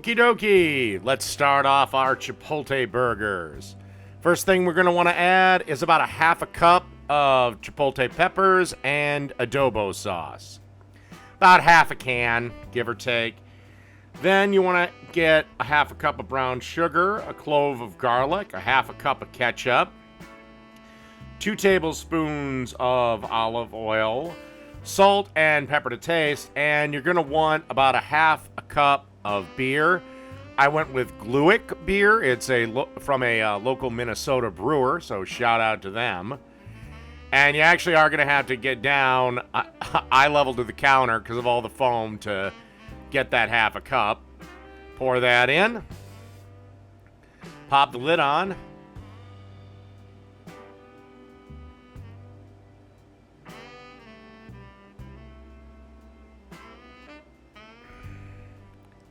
Okie dokie, let's start off our Chipotle burgers. First thing we're going to want to add is about a half a cup of Chipotle peppers and adobo sauce. About half a can, give or take. Then you want to get a half a cup of brown sugar, a clove of garlic, a half a cup of ketchup, 2 tablespoons of olive oil, salt and pepper to taste, and you're going to want about a half a cup of beer. I went with Gluick beer. It's from a local Minnesota brewer, so shout out to them. And you actually are going to have to get down eye level to the counter because of all the foam to get that half a cup. Pour that in. Pop the lid on.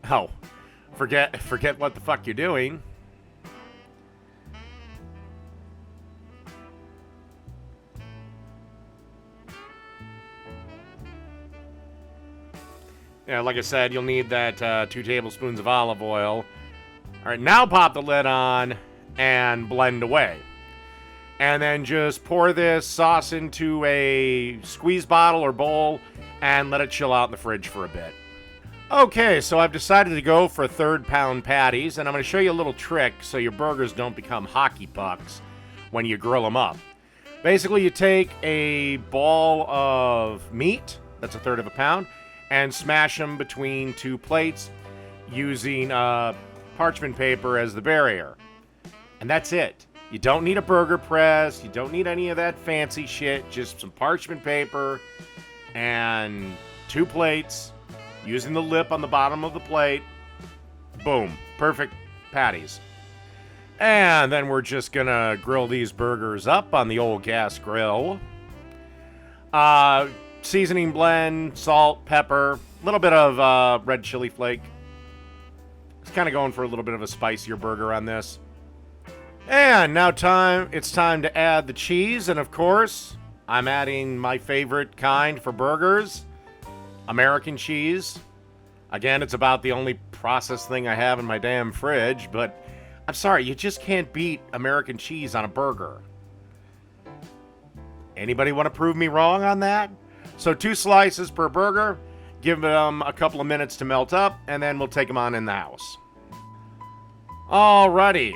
Oh, forget what the fuck you're doing. Yeah, like I said, you'll need that 2 tablespoons of olive oil. All right, now pop the lid on and blend away. And then just pour this sauce into a squeeze bottle or bowl and let it chill out in the fridge for a bit. Okay, so I've decided to go for 1/3 pound patties, and I'm going to show you a little trick so your burgers don't become hockey pucks when you grill them up. Basically, you take a ball of meat, that's 1/3 of a pound, and smash them between 2 plates using parchment paper as the barrier. And that's it. You don't need a burger press. You don't need any of that fancy shit. Just some parchment paper and 2 plates using the lip on the bottom of the plate. Boom. Perfect patties. And then we're just going to grill these burgers up on the old gas grill. Seasoning blend, salt, pepper, a little bit of red chili flake. It's kind of going for a little bit of a spicier burger on this. And now it's time to add the cheese. And of course, I'm adding my favorite kind for burgers, American cheese. Again, it's about the only processed thing I have in my damn fridge, but I'm sorry, you just can't beat American cheese on a burger. Anybody want to prove me wrong on that? So 2 slices per burger, give them a couple of minutes to melt up, and then we'll take them on in the house. Alrighty,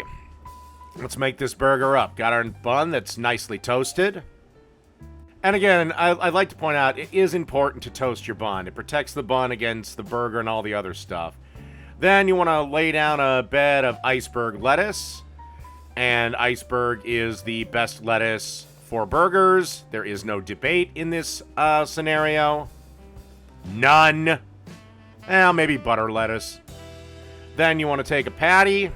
let's make this burger up. Got our bun that's nicely toasted. And again, I'd like to point out, it is important to toast your bun. It protects the bun against the burger and all the other stuff. Then you want to lay down a bed of iceberg lettuce. And iceberg is the best lettuce for burgers. There is no debate in this scenario. None. Well, maybe butter lettuce. Then you want to take a patty.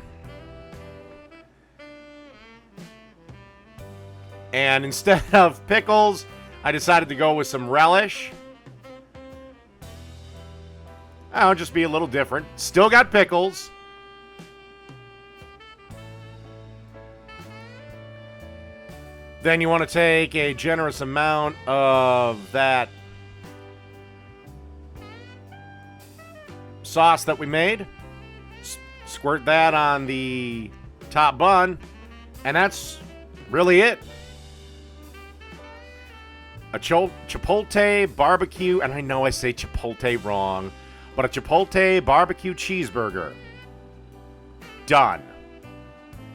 And instead of pickles, I decided to go with some relish. I'll just be a little different. Still got pickles. Then you want to take a generous amount of that sauce that we made. Squirt that on the top bun. And that's really it. A Chipotle barbecue, and I know I say Chipotle wrong, but a Chipotle BBQ cheeseburger. Done.